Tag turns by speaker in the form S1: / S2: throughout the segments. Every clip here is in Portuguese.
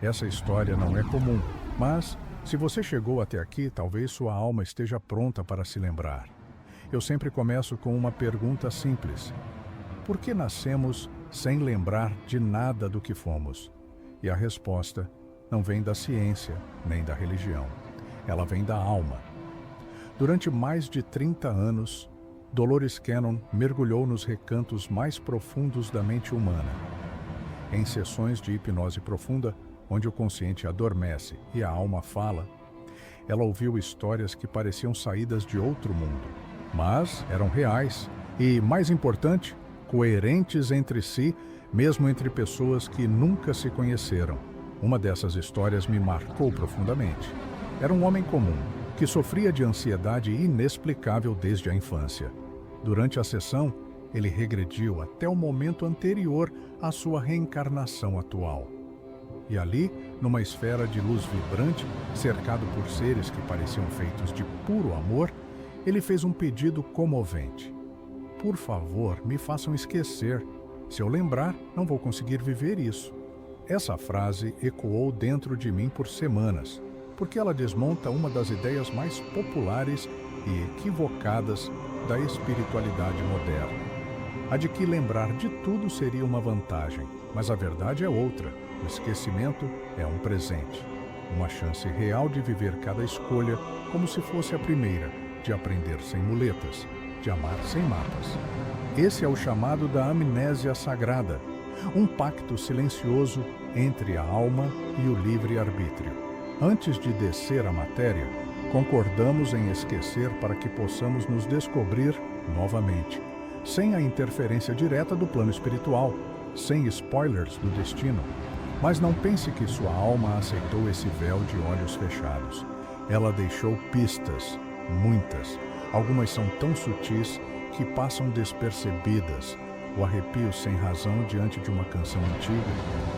S1: Essa história não é comum, mas se você chegou até aqui, talvez sua alma esteja pronta para se lembrar. Eu sempre começo com uma pergunta simples: por que nascemos sem lembrar de nada do que fomos? E a resposta não vem da ciência nem da religião. Ela vem da alma. Durante mais de 30 anos, Dolores Cannon mergulhou nos recantos mais profundos da mente humana. Em sessões de hipnose profunda, onde o consciente adormece e a alma fala, ela ouviu histórias que pareciam saídas de outro mundo, mas eram reais e, mais importante, coerentes entre si, mesmo entre pessoas que nunca se conheceram. Uma dessas histórias me marcou profundamente. Era um homem comum, que sofria de ansiedade inexplicável desde a infância. Durante a sessão, ele regrediu até o momento anterior à sua reencarnação atual. E ali, numa esfera de luz vibrante, cercado por seres que pareciam feitos de puro amor, ele fez um pedido comovente. Por favor, me façam esquecer. Se eu lembrar, não vou conseguir viver isso. Essa frase ecoou dentro de mim por semanas, porque ela desmonta uma das ideias mais populares e equivocadas da espiritualidade moderna. A de que lembrar de tudo seria uma vantagem, mas a verdade é outra. O esquecimento é um presente, uma chance real de viver cada escolha como se fosse a primeira, de aprender sem muletas, de amar sem mapas. Esse é o chamado da amnésia sagrada, um pacto silencioso entre a alma e o livre-arbítrio. Antes de descer à matéria, concordamos em esquecer para que possamos nos descobrir novamente, sem a interferência direta do plano espiritual, sem spoilers do destino. Mas não pense que sua alma aceitou esse véu de olhos fechados. Ela deixou pistas, muitas. Algumas são tão sutis que passam despercebidas. O arrepio sem razão diante de uma canção antiga,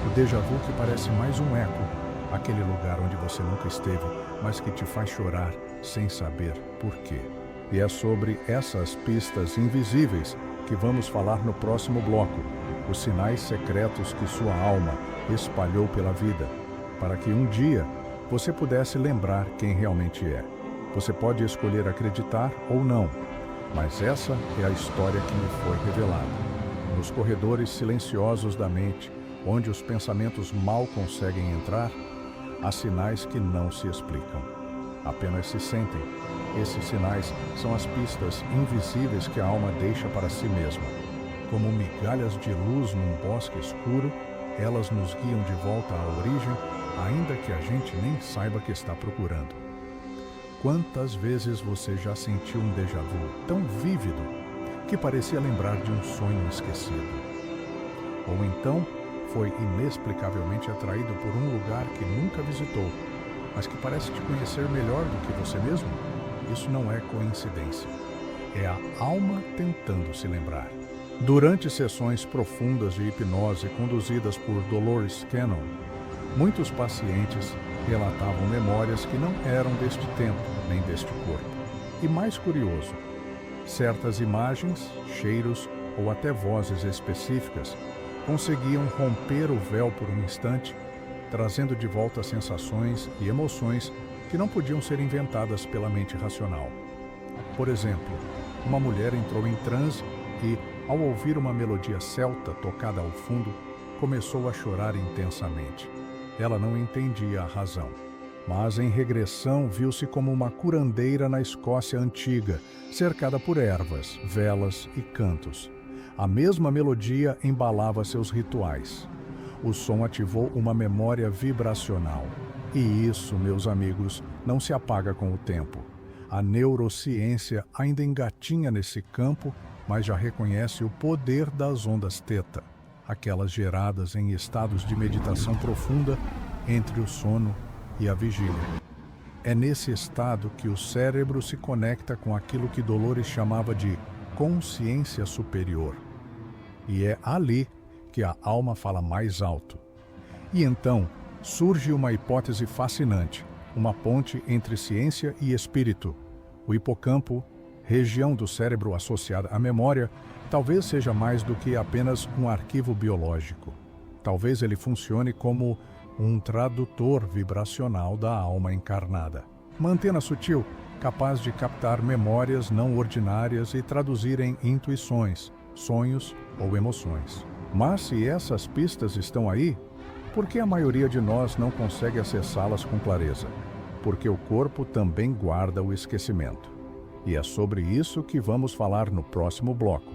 S1: o déjà vu que parece mais um eco, aquele lugar onde você nunca esteve, mas que te faz chorar sem saber por quê. E é sobre essas pistas invisíveis que vamos falar no próximo bloco, os sinais secretos que sua alma espalhou pela vida, para que um dia você pudesse lembrar quem realmente é. Você pode escolher acreditar ou não, mas essa é a história que me foi revelada. Nos corredores silenciosos da mente, onde os pensamentos mal conseguem entrar, há sinais que não se explicam, apenas se sentem. Esses sinais são as pistas invisíveis que a alma deixa para si mesma. Como migalhas de luz num bosque escuro, elas nos guiam de volta à origem, ainda que a gente nem saiba que está procurando. Quantas vezes você já sentiu um déjà vu tão vívido que parecia lembrar de um sonho esquecido? Ou então foi inexplicavelmente atraído por um lugar que nunca visitou, mas que parece te conhecer melhor do que você mesmo? Isso não é coincidência. É a alma tentando se lembrar. Durante sessões profundas de hipnose conduzidas por Dolores Cannon, muitos pacientes relatavam memórias que não eram deste tempo nem deste corpo. E mais curioso, certas imagens, cheiros ou até vozes específicas conseguiam romper o véu por um instante, trazendo de volta sensações e emoções que não podiam ser inventadas pela mente racional. Por exemplo, uma mulher entrou em transe e, ao ouvir uma melodia celta tocada ao fundo, começou a chorar intensamente. Ela não entendia a razão, mas em regressão viu-se como uma curandeira na Escócia antiga, cercada por ervas, velas e cantos. A mesma melodia embalava seus rituais. O som ativou uma memória vibracional. E isso, meus amigos, não se apaga com o tempo. A neurociência ainda engatinha nesse campo, mas já reconhece o poder das ondas teta, aquelas geradas em estados de meditação profunda entre o sono e a vigília. É nesse estado que o cérebro se conecta com aquilo que Dolores chamava de consciência superior. E é ali que a alma fala mais alto. E então surge uma hipótese fascinante, uma ponte entre ciência e espírito. O hipocampo, região do cérebro associada à memória, talvez seja mais do que apenas um arquivo biológico. Talvez ele funcione como um tradutor vibracional da alma encarnada. Uma antena sutil capaz de captar memórias não ordinárias e traduzir em intuições, sonhos ou emoções. Mas se essas pistas estão aí, por que a maioria de nós não consegue acessá-las com clareza? Porque o corpo também guarda o esquecimento. E é sobre isso que vamos falar no próximo bloco.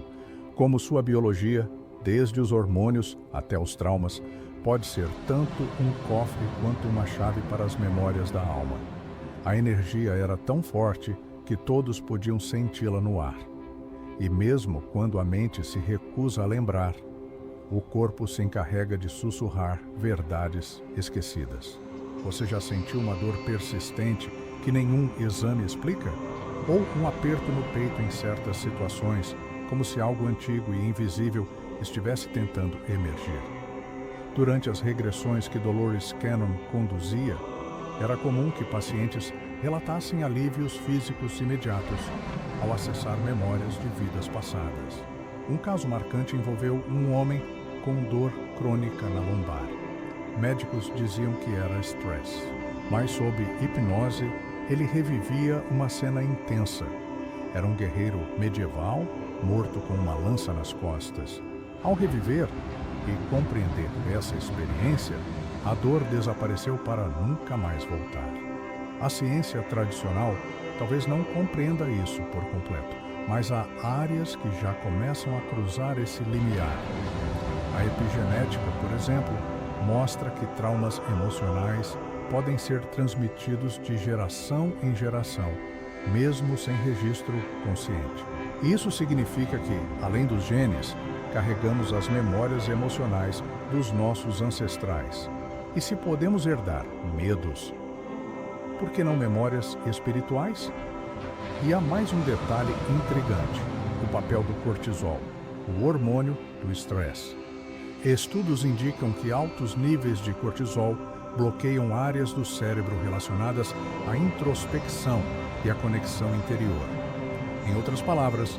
S1: Como sua biologia, desde os hormônios até os traumas, pode ser tanto um cofre quanto uma chave para as memórias da alma. A energia era tão forte que todos podiam senti-la no ar. E mesmo quando a mente se recusa a lembrar, o corpo se encarrega de sussurrar verdades esquecidas. Você já sentiu uma dor persistente que nenhum exame explica? Ou um aperto no peito em certas situações, como se algo antigo e invisível estivesse tentando emergir? Durante as regressões que Dolores Cannon conduzia, era comum que pacientes relatassem alívios físicos imediatos ao acessar memórias de vidas passadas. Um caso marcante envolveu um homem com dor crônica na lombar. Médicos diziam que era estresse, mas sob hipnose ele revivia uma cena intensa. Era um guerreiro medieval, morto com uma lança nas costas. Ao reviver e compreender essa experiência, a dor desapareceu para nunca mais voltar. A ciência tradicional talvez não compreenda isso por completo, mas há áreas que já começam a cruzar esse limiar. A epigenética, por exemplo, mostra que traumas emocionais podem ser transmitidos de geração em geração, mesmo sem registro consciente. Isso significa que, além dos genes, carregamos as memórias emocionais dos nossos ancestrais. E se podemos herdar medos, por que não memórias espirituais? E há mais um detalhe intrigante: o papel do cortisol, o hormônio do estresse. Estudos indicam que altos níveis de cortisol bloqueiam áreas do cérebro relacionadas à introspecção e à conexão interior. Em outras palavras,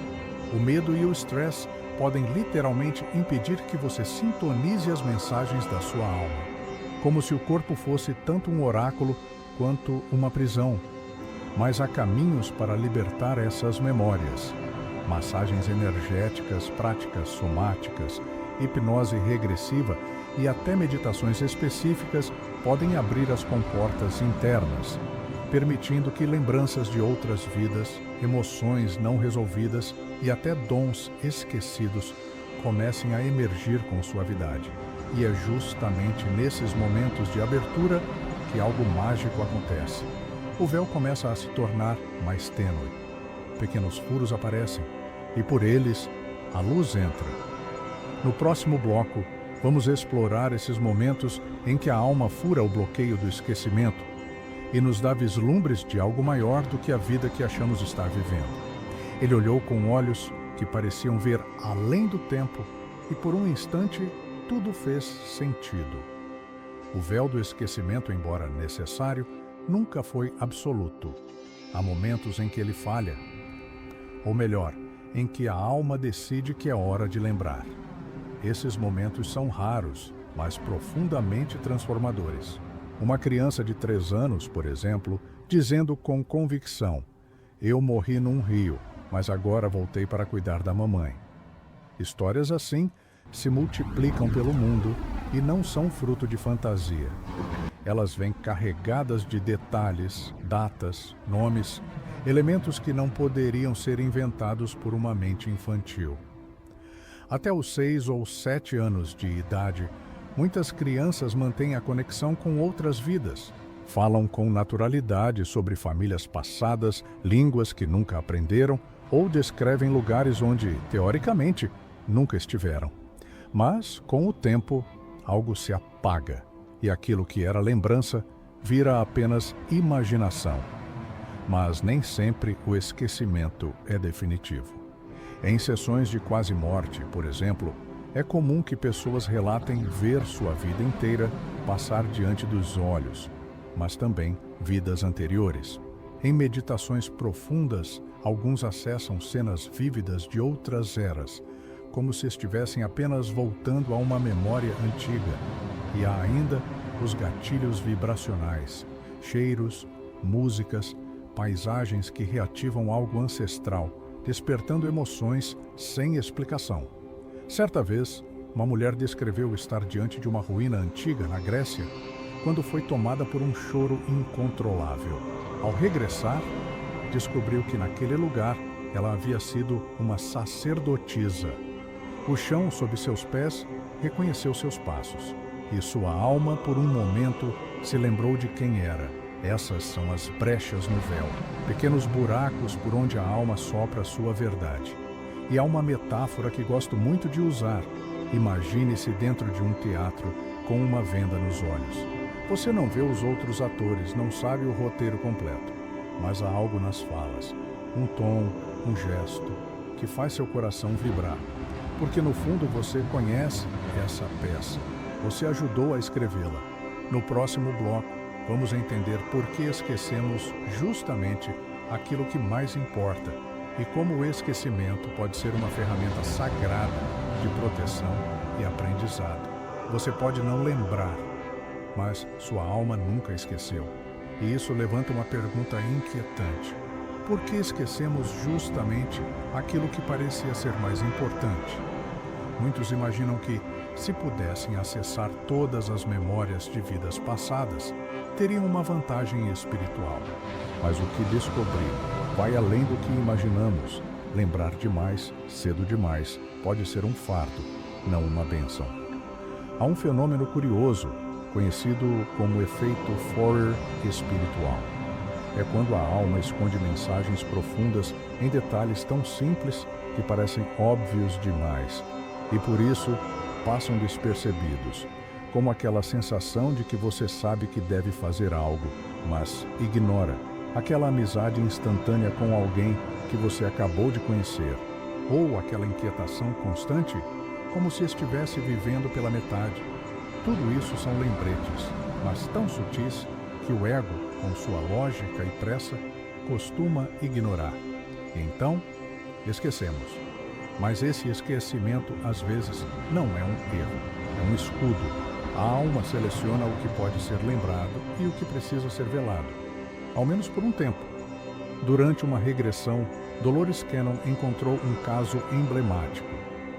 S1: o medo e o estresse podem literalmente impedir que você sintonize as mensagens da sua alma. Como se o corpo fosse tanto um oráculo quanto uma prisão. Mas há caminhos para libertar essas memórias. Massagens energéticas, práticas somáticas, hipnose regressiva e até meditações específicas podem abrir as comportas internas, permitindo que lembranças de outras vidas, emoções não resolvidas e até dons esquecidos comecem a emergir com suavidade. E é justamente nesses momentos de abertura que algo mágico acontece. O véu começa a se tornar mais tênue. Pequenos furos aparecem e por eles a luz entra. No próximo bloco, vamos explorar esses momentos em que a alma fura o bloqueio do esquecimento e nos dá vislumbres de algo maior do que a vida que achamos estar vivendo. Ele olhou com olhos que pareciam ver além do tempo e por um instante tudo fez sentido. O véu do esquecimento, embora necessário, nunca foi absoluto. Há momentos em que ele falha. Ou melhor, em que a alma decide que é hora de lembrar. Esses momentos são raros, mas profundamente transformadores. Uma criança de 3 anos, por exemplo, dizendo com convicção: "Eu morri num rio, mas agora voltei para cuidar da mamãe." Histórias assim se multiplicam pelo mundo e não são fruto de fantasia. Elas vêm carregadas de detalhes, datas, nomes, elementos que não poderiam ser inventados por uma mente infantil. Até os 6 ou 7 anos de idade, muitas crianças mantêm a conexão com outras vidas. Falam com naturalidade sobre famílias passadas, línguas que nunca aprenderam ou descrevem lugares onde, teoricamente, nunca estiveram. Mas, com o tempo, algo se apaga e aquilo que era lembrança vira apenas imaginação. Mas nem sempre o esquecimento é definitivo. Em sessões de quase morte, por exemplo, é comum que pessoas relatem ver sua vida inteira passar diante dos olhos, mas também vidas anteriores. Em meditações profundas, alguns acessam cenas vívidas de outras eras, como se estivessem apenas voltando a uma memória antiga. E há ainda os gatilhos vibracionais, cheiros, músicas, paisagens que reativam algo ancestral, despertando emoções sem explicação. Certa vez, uma mulher descreveu estar diante de uma ruína antiga na Grécia, quando foi tomada por um choro incontrolável. Ao regressar, descobriu que naquele lugar ela havia sido uma sacerdotisa. O chão sob seus pés reconheceu seus passos, e sua alma, por um momento, se lembrou de quem era. Essas são as brechas no véu, pequenos buracos por onde a alma sopra a sua verdade. E há uma metáfora que gosto muito de usar. Imagine-se dentro de um teatro com uma venda nos olhos. Você não vê os outros atores, não sabe o roteiro completo, mas há algo nas falas, um tom, um gesto, que faz seu coração vibrar. Porque no fundo você conhece essa peça, você ajudou a escrevê-la. No próximo bloco, vamos entender por que esquecemos justamente aquilo que mais importa e como o esquecimento pode ser uma ferramenta sagrada de proteção e aprendizado. Você pode não lembrar, mas sua alma nunca esqueceu. E isso levanta uma pergunta inquietante. Por que esquecemos justamente aquilo que parecia ser mais importante? Muitos imaginam que, se pudessem acessar todas as memórias de vidas passadas, teriam uma vantagem espiritual. Mas o que descobri vai além do que imaginamos. Lembrar demais, cedo demais, pode ser um fardo, não uma bênção. Há um fenômeno curioso, conhecido como efeito Forer espiritual. É quando a alma esconde mensagens profundas em detalhes tão simples que parecem óbvios demais, e por isso passam despercebidos, como aquela sensação de que você sabe que deve fazer algo, mas ignora. Aquela amizade instantânea com alguém que você acabou de conhecer, ou aquela inquietação constante, como se estivesse vivendo pela metade. Tudo isso são lembretes, mas tão sutis que o ego, com sua lógica e pressa, costuma ignorar. E então, esquecemos. Mas esse esquecimento, às vezes, não é um erro, é um escudo. A alma seleciona o que pode ser lembrado e o que precisa ser velado, ao menos por um tempo. Durante uma regressão, Dolores Cannon encontrou um caso emblemático.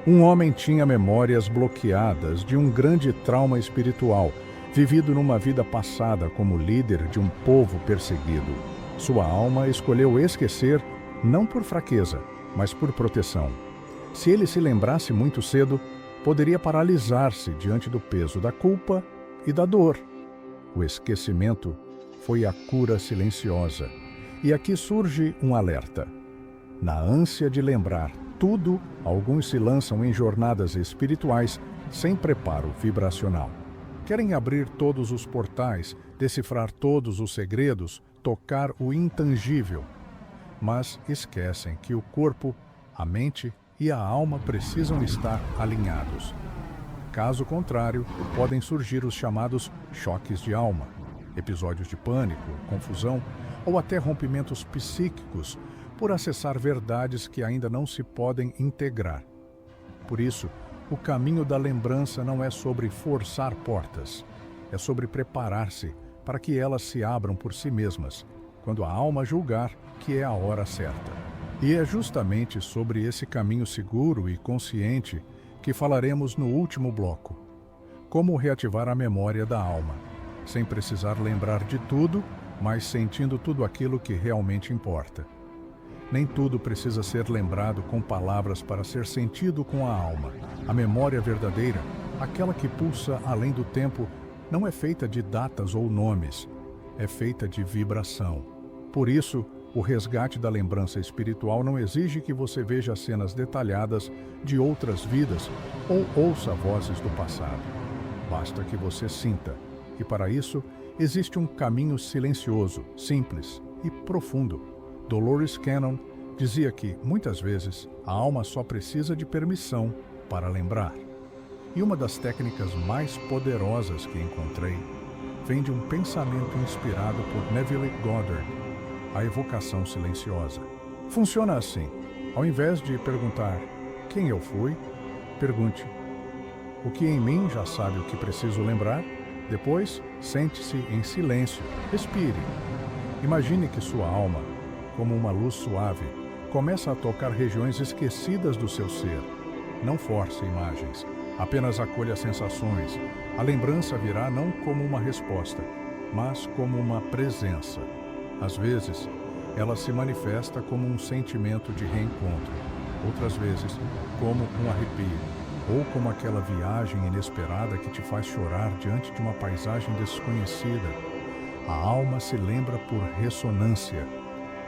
S1: Um homem tinha memórias bloqueadas de um grande trauma espiritual, vivido numa vida passada como líder de um povo perseguido. Sua alma escolheu esquecer, não por fraqueza, mas por proteção. Se ele se lembrasse muito cedo, poderia paralisar-se diante do peso da culpa e da dor. O esquecimento foi a cura silenciosa. E aqui surge um alerta. Na ânsia de lembrar tudo, alguns se lançam em jornadas espirituais sem preparo vibracional. Querem abrir todos os portais, decifrar todos os segredos, tocar o intangível. Mas esquecem que o corpo, a mente e a alma precisam estar alinhados. Caso contrário, podem surgir os chamados choques de alma, episódios de pânico, confusão ou até rompimentos psíquicos por acessar verdades que ainda não se podem integrar. Por isso, o caminho da lembrança não é sobre forçar portas, é sobre preparar-se para que elas se abram por si mesmas, quando a alma julgar que é a hora certa. E é justamente sobre esse caminho seguro e consciente que falaremos no último bloco. Como reativar a memória da alma, sem precisar lembrar de tudo, mas sentindo tudo aquilo que realmente importa. Nem tudo precisa ser lembrado com palavras para ser sentido com a alma. A memória verdadeira, aquela que pulsa além do tempo, não é feita de datas ou nomes, é feita de vibração. Por isso, o resgate da lembrança espiritual não exige que você veja cenas detalhadas de outras vidas ou ouça vozes do passado. Basta que você sinta, e para isso existe um caminho silencioso, simples e profundo. Dolores Cannon dizia que, muitas vezes, a alma só precisa de permissão para lembrar. E uma das técnicas mais poderosas que encontrei vem de um pensamento inspirado por Neville Goddard, a evocação silenciosa. Funciona assim: ao invés de perguntar quem eu fui, pergunte: o que em mim já sabe o que preciso lembrar? Depois, sente-se em silêncio, respire. Imagine que sua alma, como uma luz suave, começa a tocar regiões esquecidas do seu ser. Não force imagens, apenas acolha sensações. A lembrança virá não como uma resposta, mas como uma presença. Às vezes, ela se manifesta como um sentimento de reencontro, outras vezes, como um arrepio, ou como aquela viagem inesperada que te faz chorar diante de uma paisagem desconhecida. A alma se lembra por ressonância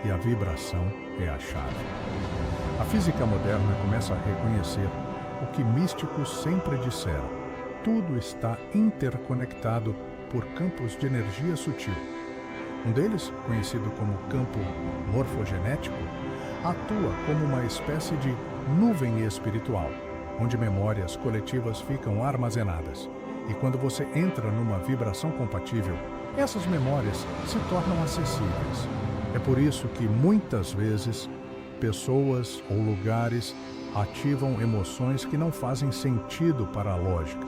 S1: e a vibração é a chave. A física moderna começa a reconhecer o que místicos sempre disseram: tudo está interconectado por campos de energia sutil. Um deles, conhecido como campo morfogenético, atua como uma espécie de nuvem espiritual, onde memórias coletivas ficam armazenadas. E quando você entra numa vibração compatível, essas memórias se tornam acessíveis. É por isso que, muitas vezes, pessoas ou lugares ativam emoções que não fazem sentido para a lógica,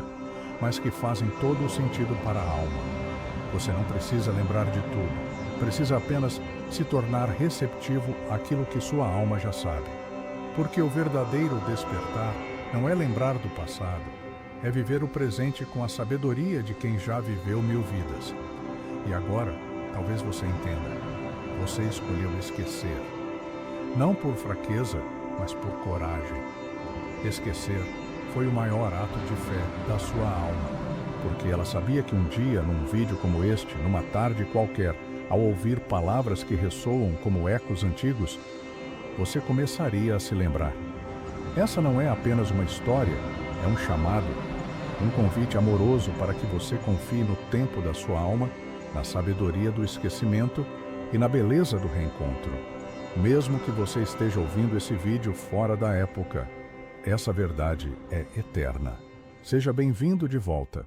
S1: mas que fazem todo o sentido para a alma. Você não precisa lembrar de tudo, precisa apenas se tornar receptivo àquilo que sua alma já sabe. Porque o verdadeiro despertar não é lembrar do passado, é viver o presente com a sabedoria de quem já viveu 1000 vidas. E agora, talvez você entenda, você escolheu esquecer. Não por fraqueza, mas por coragem. Esquecer foi o maior ato de fé da sua alma, porque ela sabia que um dia, num vídeo como este, numa tarde qualquer, ao ouvir palavras que ressoam como ecos antigos, você começaria a se lembrar. Essa não é apenas uma história, é um chamado, um convite amoroso para que você confie no tempo da sua alma, na sabedoria do esquecimento e na beleza do reencontro. Mesmo que você esteja ouvindo esse vídeo fora da época, essa verdade é eterna. Seja bem-vindo de volta.